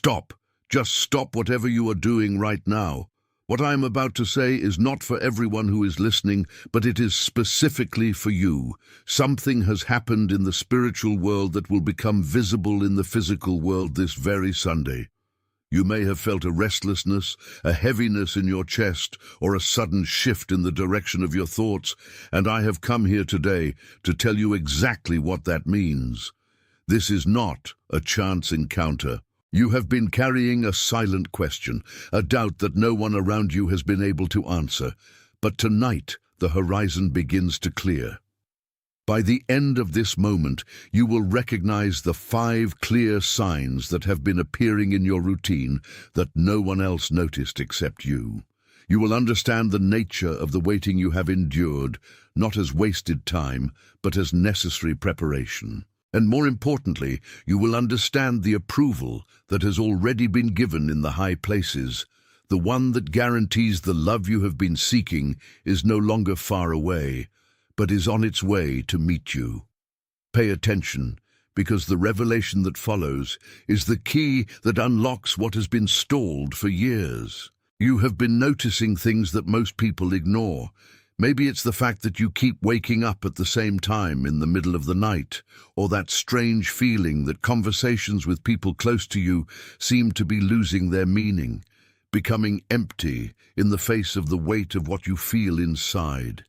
Stop. Just stop whatever you are doing right now. What I am about to say is not for everyone who is listening, but it is specifically for you. Something has happened in the spiritual world that will become visible in the physical world this very Sunday. You may have felt a restlessness, a heaviness in your chest, or a sudden shift in the direction of your thoughts, and I have come here today to tell you exactly what that means. This is not a chance encounter. You have been carrying a silent question, a doubt that no one around you has been able to answer. But tonight, the horizon begins to clear. By the end of this moment, you will recognize the 5 clear signs that have been appearing in your routine that no one else noticed except you. You will understand the nature of the waiting you have endured, not as wasted time, but as necessary preparation. And more importantly, you will understand the approval that has already been given in the high places. The one that guarantees the love you have been seeking is no longer far away, but is on its way to meet you. Pay attention, because the revelation that follows is the key that unlocks what has been stalled for years. You have been noticing things that most people ignore. Maybe it's the fact that you keep waking up at the same time in the middle of the night, or that strange feeling that conversations with people close to you seem to be losing their meaning, becoming empty in the face of the weight of what you feel inside.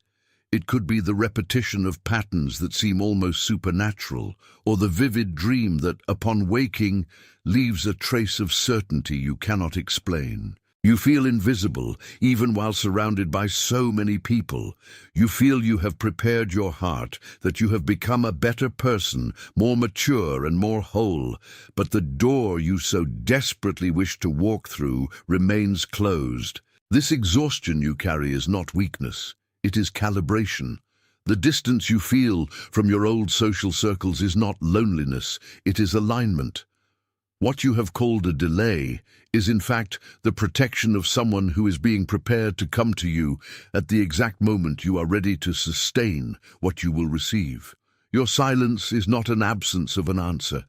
It could be the repetition of patterns that seem almost supernatural, or the vivid dream that, upon waking, leaves a trace of certainty you cannot explain. You feel invisible, even while surrounded by so many people. You feel you have prepared your heart, that you have become a better person, more mature and more whole. But the door you so desperately wish to walk through remains closed. This exhaustion you carry is not weakness. It is calibration. The distance you feel from your old social circles is not loneliness. It is alignment. What you have called a delay is in fact the protection of someone who is being prepared to come to you at the exact moment you are ready to sustain what you will receive. Your silence is not an absence of an answer.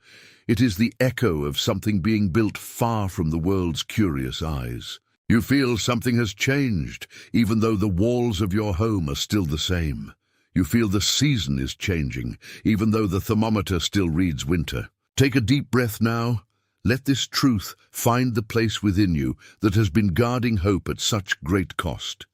It is the echo of something being built far from the world's curious eyes. You feel something has changed, even though the walls of your home are still the same. You feel the season is changing, even though the thermometer still reads winter. Take a deep breath now. Let this truth find the place within you that has been guarding hope at such great cost.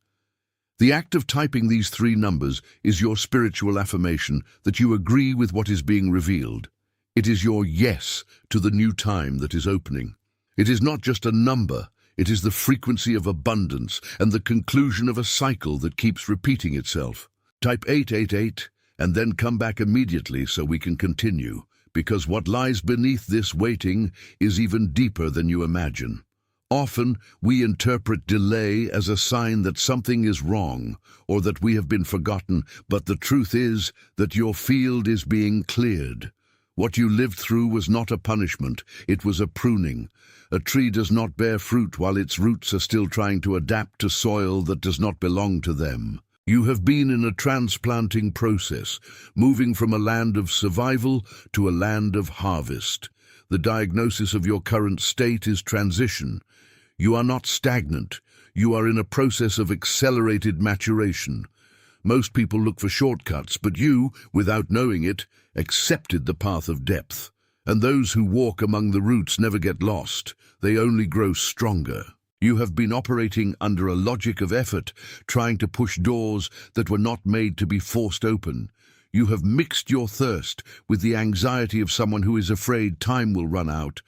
The act of typing these 3 numbers is your spiritual affirmation that you agree with what is being revealed. It is your yes to the new time that is opening. It is not just a number, it is the frequency of abundance and the conclusion of a cycle that keeps repeating itself. Type 888 and then come back immediately so we can continue. Because what lies beneath this waiting is even deeper than you imagine. Often, we interpret delay as a sign that something is wrong or that we have been forgotten, but the truth is that your field is being cleared. What you lived through was not a punishment, it was a pruning. A tree does not bear fruit while its roots are still trying to adapt to soil that does not belong to them. You have been in a transplanting process, moving from a land of survival to a land of harvest. The diagnosis of your current state is transition. You are not stagnant. You are in a process of accelerated maturation. Most people look for shortcuts, but you, without knowing it, accepted the path of depth. And those who walk among the roots never get lost. They only grow stronger. You have been operating under a logic of effort, trying to push doors that were not made to be forced open. You have mixed your thirst with the anxiety of someone who is afraid time will run out.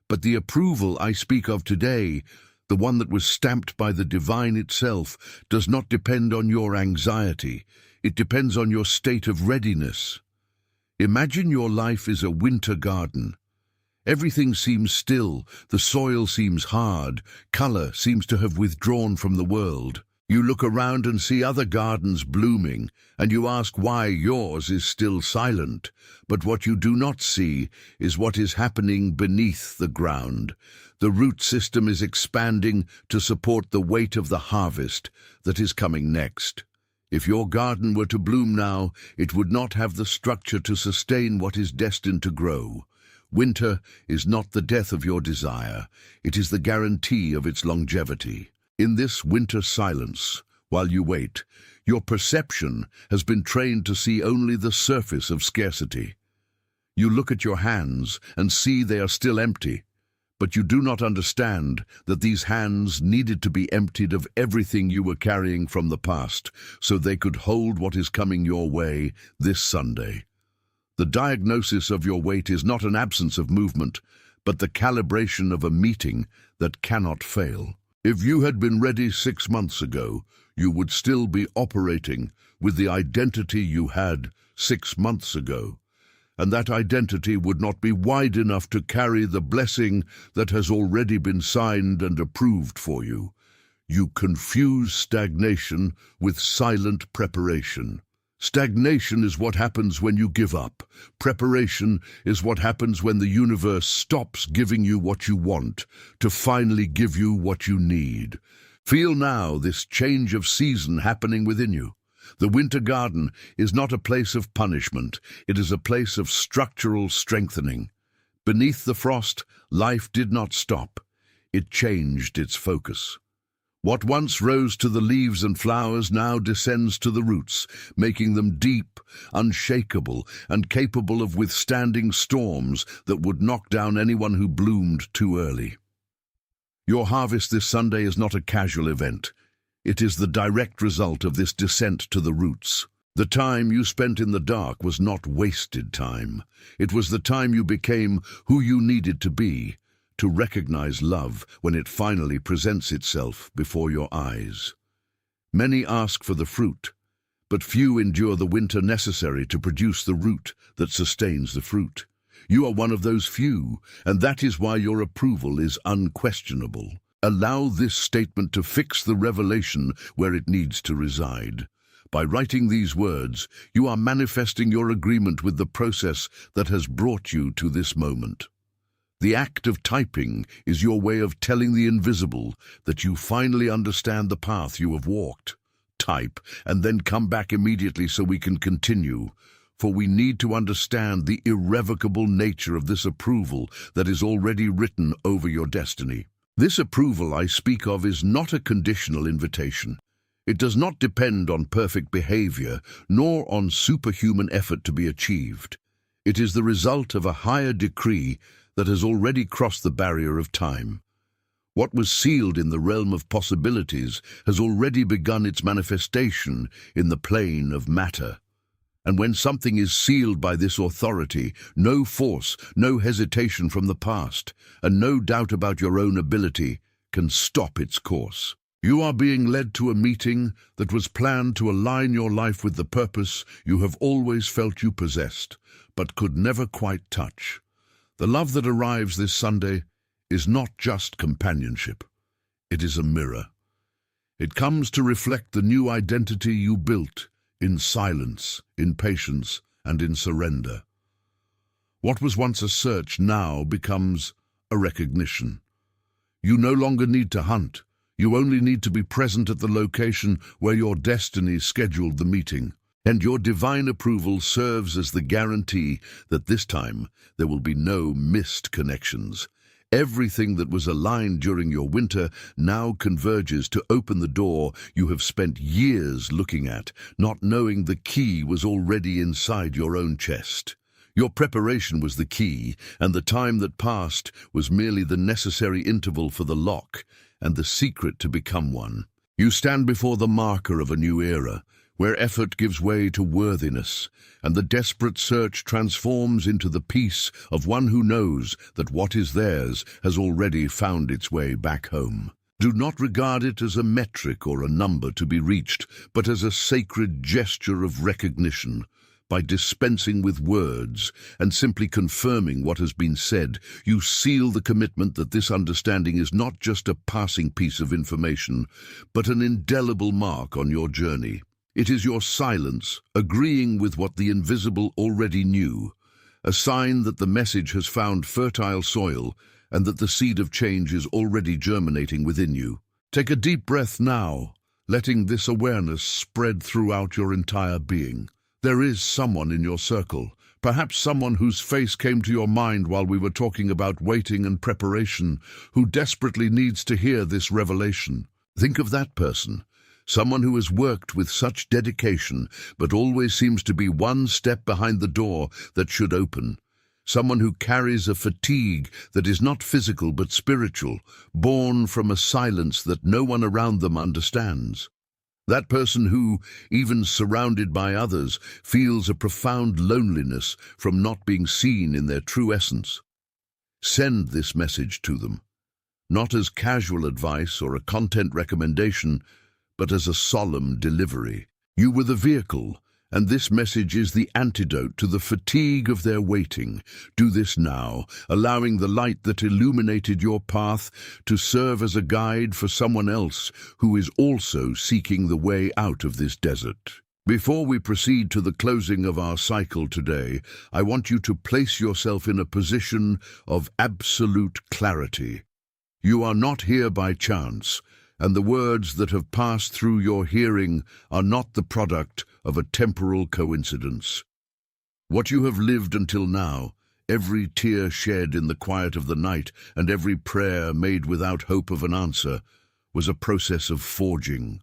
But the approval I speak of today, the one that was stamped by the divine itself, does not depend on your anxiety. It depends on your state of readiness. Imagine your life is a winter garden. Everything seems still, the soil seems hard, color seems to have withdrawn from the world. You look around and see other gardens blooming, and you ask why yours is still silent. But what you do not see is what is happening beneath the ground. The root system is expanding to support the weight of the harvest that is coming next. If your garden were to bloom now, it would not have the structure to sustain what is destined to grow. Winter is not the death of your desire, it is the guarantee of its longevity. In this winter silence, while you wait, your perception has been trained to see only the surface of scarcity. You look at your hands and see they are still empty, but you do not understand that these hands needed to be emptied of everything you were carrying from the past so they could hold what is coming your way this Sunday. The diagnosis of your weight is not an absence of movement, but the calibration of a meeting that cannot fail. If you had been ready 6 months ago, you would still be operating with the identity you had 6 months ago, and that identity would not be wide enough to carry the blessing that has already been signed and approved for you. You confuse stagnation with silent preparation. Stagnation is what happens when you give up. Preparation is what happens when the universe stops giving you what you want to finally give you what you need. Feel now this change of season happening within you. The winter garden is not a place of punishment, it is a place of structural strengthening. Beneath the frost, life did not stop. It changed its focus. What once rose to the leaves and flowers now descends to the roots, making them deep, unshakable, and capable of withstanding storms that would knock down anyone who bloomed too early. Your harvest this Sunday is not a casual event. It is the direct result of this descent to the roots. The time you spent in the dark was not wasted time. It was the time you became who you needed to be, to recognize love when it finally presents itself before your eyes. Many ask for the fruit, but few endure the winter necessary to produce the root that sustains the fruit. You are one of those few, and that is why your approval is unquestionable. Allow this statement to fix the revelation where it needs to reside. By writing these words, you are manifesting your agreement with the process that has brought you to this moment. The act of typing is your way of telling the invisible that you finally understand the path you have walked. Type, and then come back immediately so we can continue, for we need to understand the irrevocable nature of this approval that is already written over your destiny. This approval I speak of is not a conditional invitation. It does not depend on perfect behavior, nor on superhuman effort to be achieved. It is the result of a higher decree that has already crossed the barrier of time. What was sealed in the realm of possibilities has already begun its manifestation in the plane of matter. And when something is sealed by this authority, no force, no hesitation from the past, and no doubt about your own ability can stop its course. You are being led to a meeting that was planned to align your life with the purpose you have always felt you possessed, but could never quite touch. The love that arrives this Sunday is not just companionship. It is a mirror. It comes to reflect the new identity you built in silence, in patience, and in surrender. What was once a search now becomes a recognition. You no longer need to hunt. You only need to be present at the location where your destiny scheduled the meeting. And your divine approval serves as the guarantee that this time there will be no missed connections. Everything that was aligned during your winter now converges to open the door you have spent years looking at, not knowing the key was already inside your own chest. Your preparation was the key, and the time that passed was merely the necessary interval for the lock and the secret to become one. You stand before the marker of a new era, where effort gives way to worthiness, and the desperate search transforms into the peace of one who knows that what is theirs has already found its way back home. Do not regard it as a metric or a number to be reached, but as a sacred gesture of recognition. By dispensing with words and simply confirming what has been said, you seal the commitment that this understanding is not just a passing piece of information, but an indelible mark on your journey. It is your silence, agreeing with what the invisible already knew, a sign that the message has found fertile soil and that the seed of change is already germinating within you. Take a deep breath now, letting this awareness spread throughout your entire being. There is someone in your circle, Perhaps someone whose face came to your mind while we were talking about waiting and preparation, who desperately needs to hear this revelation. Think of that person, someone who has worked with such dedication but always seems to be one step behind the door that should open. Someone who carries a fatigue that is not physical but spiritual, born from a silence that no one around them understands. That person who, even surrounded by others, feels a profound loneliness from not being seen in their true essence. Send this message to them, not as casual advice or a content recommendation, but as a solemn delivery. You were the vehicle, and this message is the antidote to the fatigue of their waiting. Do this now, allowing the light that illuminated your path to serve as a guide for someone else who is also seeking the way out of this desert. Before we proceed to the closing of our cycle today, I want you to place yourself in a position of absolute clarity. You are not here by chance, and the words that have passed through your hearing are not the product of a temporal coincidence. What you have lived until now, every tear shed in the quiet of the night and every prayer made without hope of an answer, was a process of forging.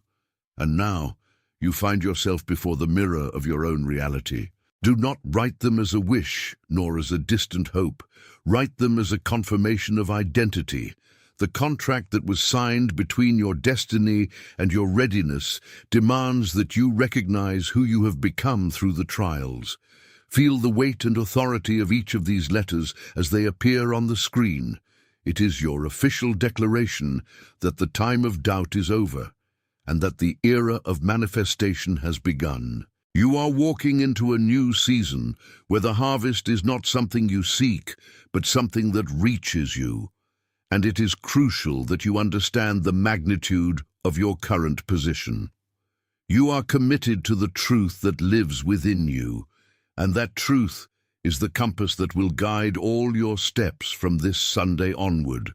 And now, you find yourself before the mirror of your own reality. Do not write them as a wish, nor as a distant hope. Write them as a confirmation of identity. The contract that was signed between your destiny and your readiness demands that you recognize who you have become through the trials. Feel the weight and authority of each of these letters as they appear on the screen. It is your official declaration that the time of doubt is over, and that the era of manifestation has begun. You are walking into a new season where the harvest is not something you seek, but something that reaches you. And it is crucial that you understand the magnitude of your current position. You are committed to the truth that lives within you, and that truth is the compass that will guide all your steps from this Sunday onward.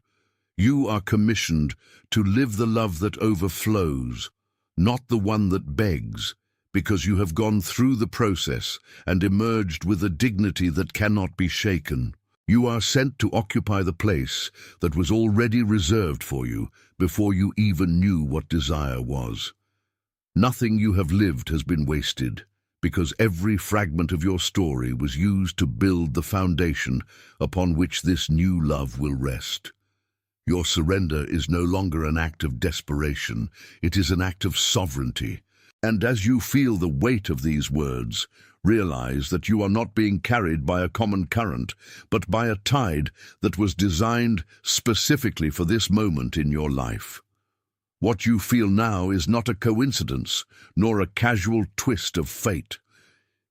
You are commissioned to live the love that overflows, not the one that begs, because you have gone through the process and emerged with a dignity that cannot be shaken. You are sent to occupy the place that was already reserved for you before you even knew what desire was. Nothing you have lived has been wasted, because every fragment of your story was used to build the foundation upon which this new love will rest. Your surrender is no longer an act of desperation, it is an act of sovereignty. And as you feel the weight of these words, realize that you are not being carried by a common current, but by a tide that was designed specifically for this moment in your life. What you feel now is not a coincidence, nor a casual twist of fate.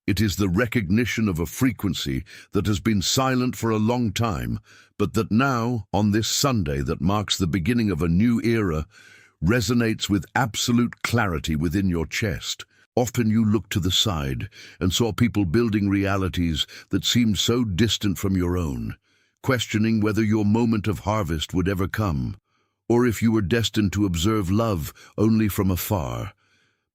It is the recognition of a frequency that has been silent for a long time, but that now, on this Sunday that marks the beginning of a new era, resonates with absolute clarity within your chest. Often you looked to the side and saw people building realities that seemed so distant from your own, questioning whether your moment of harvest would ever come, or if you were destined to observe love only from afar.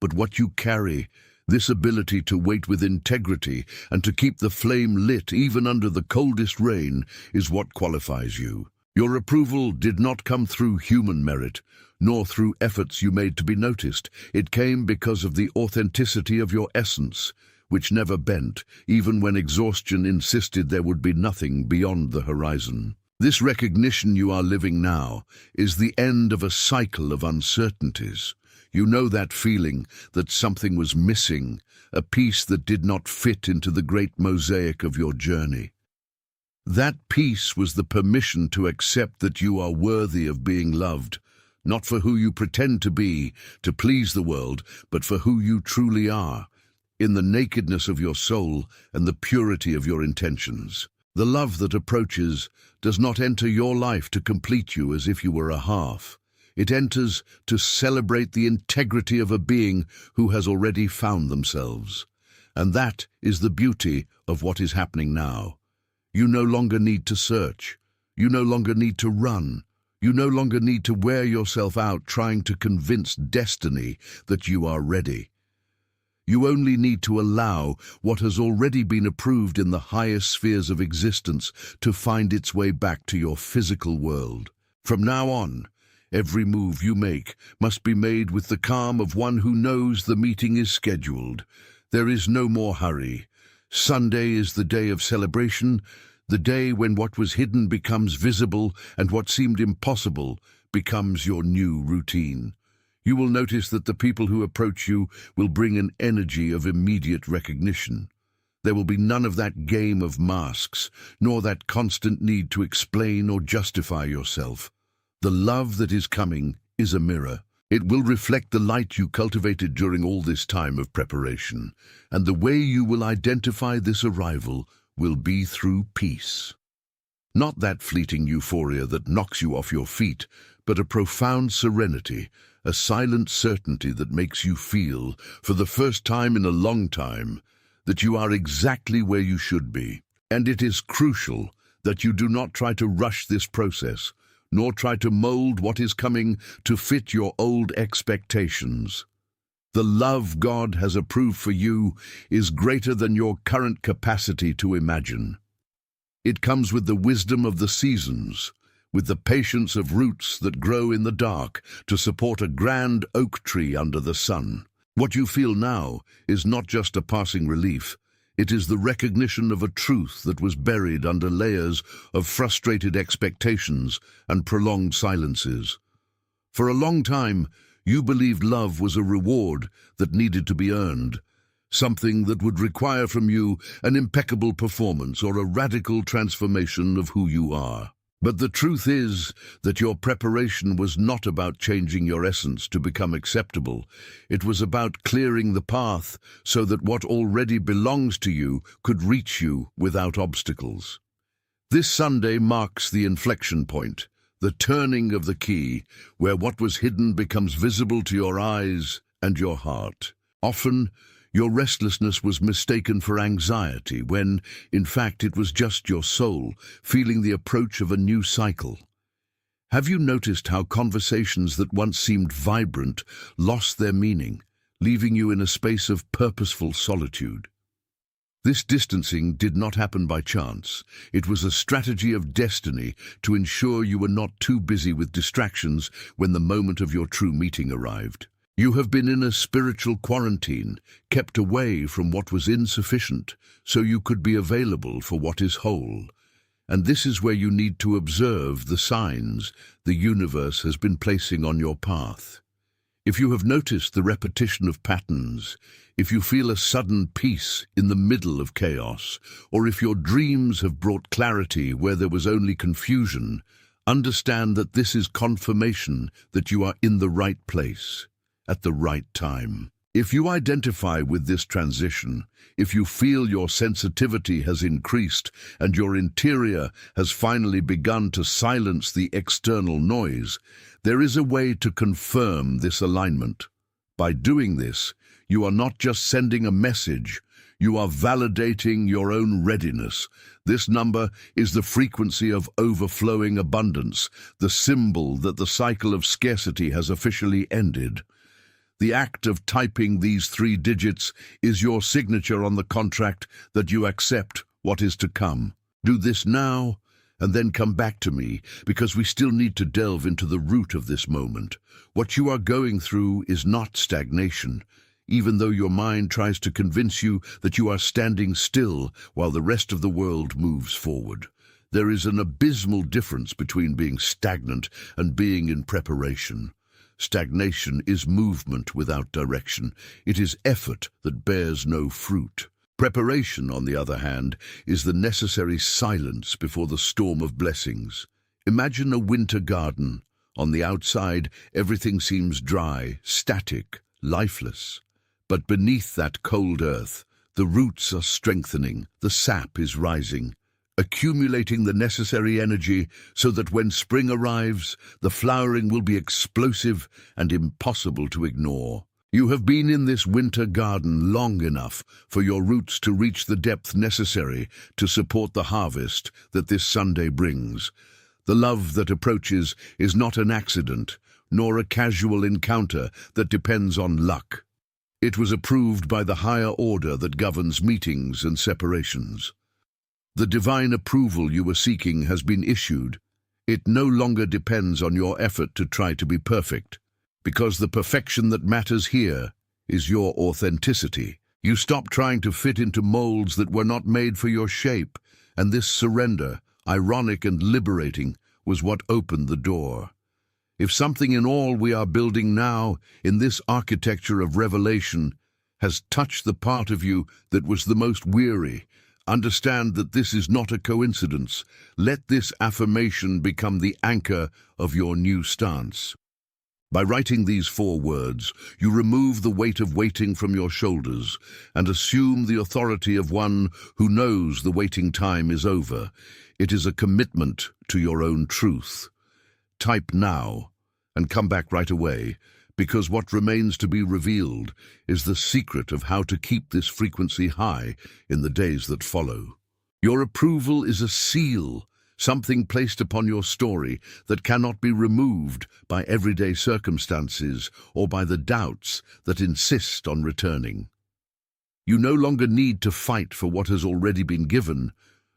But what you carry, this ability to wait with integrity and to keep the flame lit even under the coldest rain, is what qualifies you. Your approval did not come through human merit, nor through efforts you made to be noticed. It came because of the authenticity of your essence, which never bent, even when exhaustion insisted there would be nothing beyond the horizon. This recognition you are living now is the end of a cycle of uncertainties. You know that feeling that something was missing, a piece that did not fit into the great mosaic of your journey. That piece was the permission to accept that you are worthy of being loved, not for who you pretend to be, to please the world, but for who you truly are, in the nakedness of your soul and the purity of your intentions. The love that approaches does not enter your life to complete you as if you were a half. It enters to celebrate the integrity of a being who has already found themselves. And that is the beauty of what is happening now. You no longer need to search. You no longer need to run. You no longer need to wear yourself out trying to convince destiny that you are ready. You only need to allow what has already been approved in the highest spheres of existence to find its way back to your physical world. From now on, every move you make must be made with the calm of one who knows the meeting is scheduled. There is no more hurry. Sunday is the day of celebration, the day when what was hidden becomes visible and what seemed impossible becomes your new routine. You will notice that the people who approach you will bring an energy of immediate recognition. There will be none of that game of masks, nor that constant need to explain or justify yourself. The love that is coming is a mirror. It will reflect the light you cultivated during all this time of preparation, and the way you will identify this arrival will be through peace. Not that fleeting euphoria that knocks you off your feet, but a profound serenity, a silent certainty that makes you feel, for the first time in a long time, that you are exactly where you should be. And it is crucial that you do not try to rush this process, nor try to mold what is coming to fit your old expectations. The love God has approved for you is greater than your current capacity to imagine. It comes with the wisdom of the seasons, with the patience of roots that grow in the dark to support a grand oak tree under the sun. What you feel now is not just a passing relief. It is the recognition of a truth that was buried under layers of frustrated expectations and prolonged silences. For a long time, you believed love was a reward that needed to be earned, something that would require from you an impeccable performance or a radical transformation of who you are. But the truth is that your preparation was not about changing your essence to become acceptable. It was about clearing the path so that what already belongs to you could reach you without obstacles. This Sunday marks the inflection point, the turning of the key, where what was hidden becomes visible to your eyes and your heart. Often, your restlessness was mistaken for anxiety when, in fact, it was just your soul feeling the approach of a new cycle. Have you noticed how conversations that once seemed vibrant lost their meaning, leaving you in a space of purposeful solitude? This distancing did not happen by chance. It was a strategy of destiny to ensure you were not too busy with distractions when the moment of your true meeting arrived. You have been in a spiritual quarantine, kept away from what was insufficient, so you could be available for what is whole. And this is where you need to observe the signs the universe has been placing on your path. If you have noticed the repetition of patterns, if you feel a sudden peace in the middle of chaos, or if your dreams have brought clarity where there was only confusion, understand that this is confirmation that you are in the right place at the right time. If you identify with this transition, if you feel your sensitivity has increased and your interior has finally begun to silence the external noise, there is a way to confirm this alignment. By doing this, you are not just sending a message, you are validating your own readiness. This number is the frequency of overflowing abundance, the symbol that the cycle of scarcity has officially ended. The act of typing these 3 digits is your signature on the contract that you accept what is to come. Do this now, and then come back to me, because we still need to delve into the root of this moment. What you are going through is not stagnation, even though your mind tries to convince you that you are standing still while the rest of the world moves forward. There is an abysmal difference between being stagnant and being in preparation. Stagnation is movement without direction. It is effort that bears no fruit. Preparation, on the other hand, is the necessary silence before the storm of blessings. Imagine a winter garden. On the outside, everything seems dry, static, lifeless. But beneath that cold earth, the roots are strengthening, the sap is rising, accumulating the necessary energy so that when spring arrives, the flowering will be explosive and impossible to ignore. You have been in this winter garden long enough for your roots to reach the depth necessary to support the harvest that this Sunday brings. The love that approaches is not an accident, nor a casual encounter that depends on luck. It was approved by the higher order that governs meetings and separations. The divine approval you were seeking has been issued. It no longer depends on your effort to try to be perfect, because the perfection that matters here is your authenticity. You stop trying to fit into molds that were not made for your shape, and this surrender, ironic and liberating, was what opened the door. If something in all we are building now, in this architecture of revelation, has touched the part of you that was the most weary, understand that this is not a coincidence. Let this affirmation become the anchor of your new stance. By writing these 4 words, you remove the weight of waiting from your shoulders and assume the authority of one who knows the waiting time is over. It is a commitment to your own truth. Type now and come back right away, because what remains to be revealed is the secret of how to keep this frequency high in the days that follow. Your approval is a seal, something placed upon your story that cannot be removed by everyday circumstances or by the doubts that insist on returning. You no longer need to fight for what has already been given,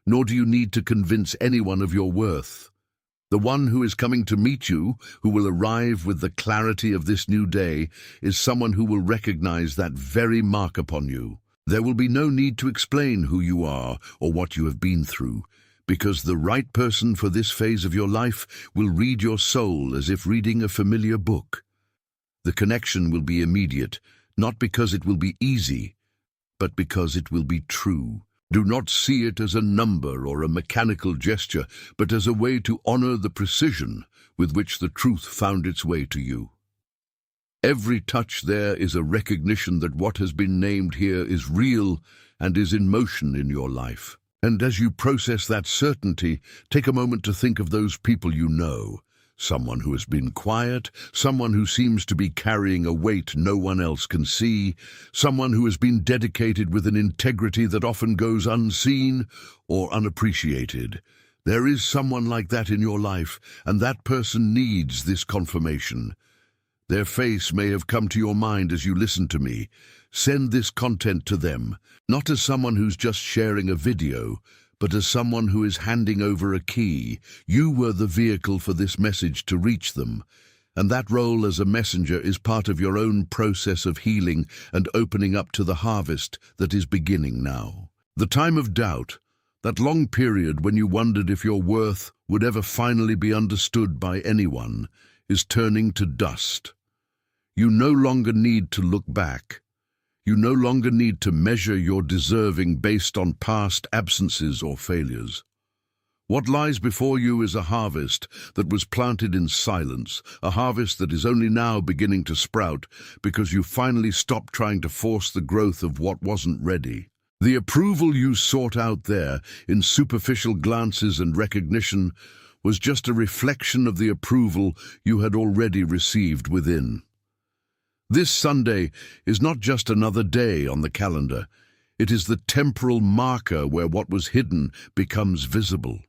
nor do you need to convince anyone of your worth. The one who is coming to meet you, who will arrive with the clarity of this new day, is someone who will recognize that very mark upon you. There will be no need to explain who you are or what you have been through, because the right person for this phase of your life will read your soul as if reading a familiar book. The connection will be immediate, not because it will be easy, but because it will be true. Do not see it as a number or a mechanical gesture, but as a way to honor the precision with which the truth found its way to you. Every touch there is a recognition that what has been named here is real and is in motion in your life. And as you process that certainty, take a moment to think of those people you know. Someone who has been quiet, someone who seems to be carrying a weight no one else can see, someone who has been dedicated with an integrity that often goes unseen or unappreciated. There is someone like that in your life, and that person needs this confirmation. Their face may have come to your mind as you listen to me. Send this content to them, not as someone who's just sharing a video, but as someone who is handing over a key. You were the vehicle for this message to reach them, and that role as a messenger is part of your own process of healing and opening up to the harvest that is beginning now. The time of doubt, that long period when you wondered if your worth would ever finally be understood by anyone, is turning to dust. You no longer need to look back. You no longer need to measure your deserving based on past absences or failures. What lies before you is a harvest that was planted in silence, a harvest that is only now beginning to sprout because you finally stopped trying to force the growth of what wasn't ready. The approval you sought out there in superficial glances and recognition was just a reflection of the approval you had already received within. This Sunday is not just another day on the calendar. It is the temporal marker where what was hidden becomes visible.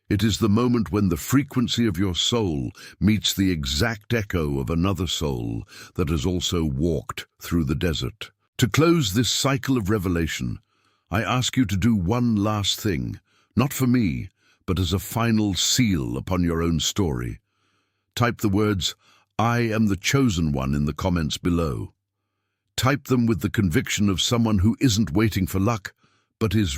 It is the moment when the frequency of your soul meets the exact echo of another soul that has also walked through the desert. To close this cycle of revelation, I ask you to do one last thing, not for me, but as a final seal upon your own story. Type the words, "I am the chosen one," in the comments below. Type them with the conviction of someone who isn't waiting for luck, but is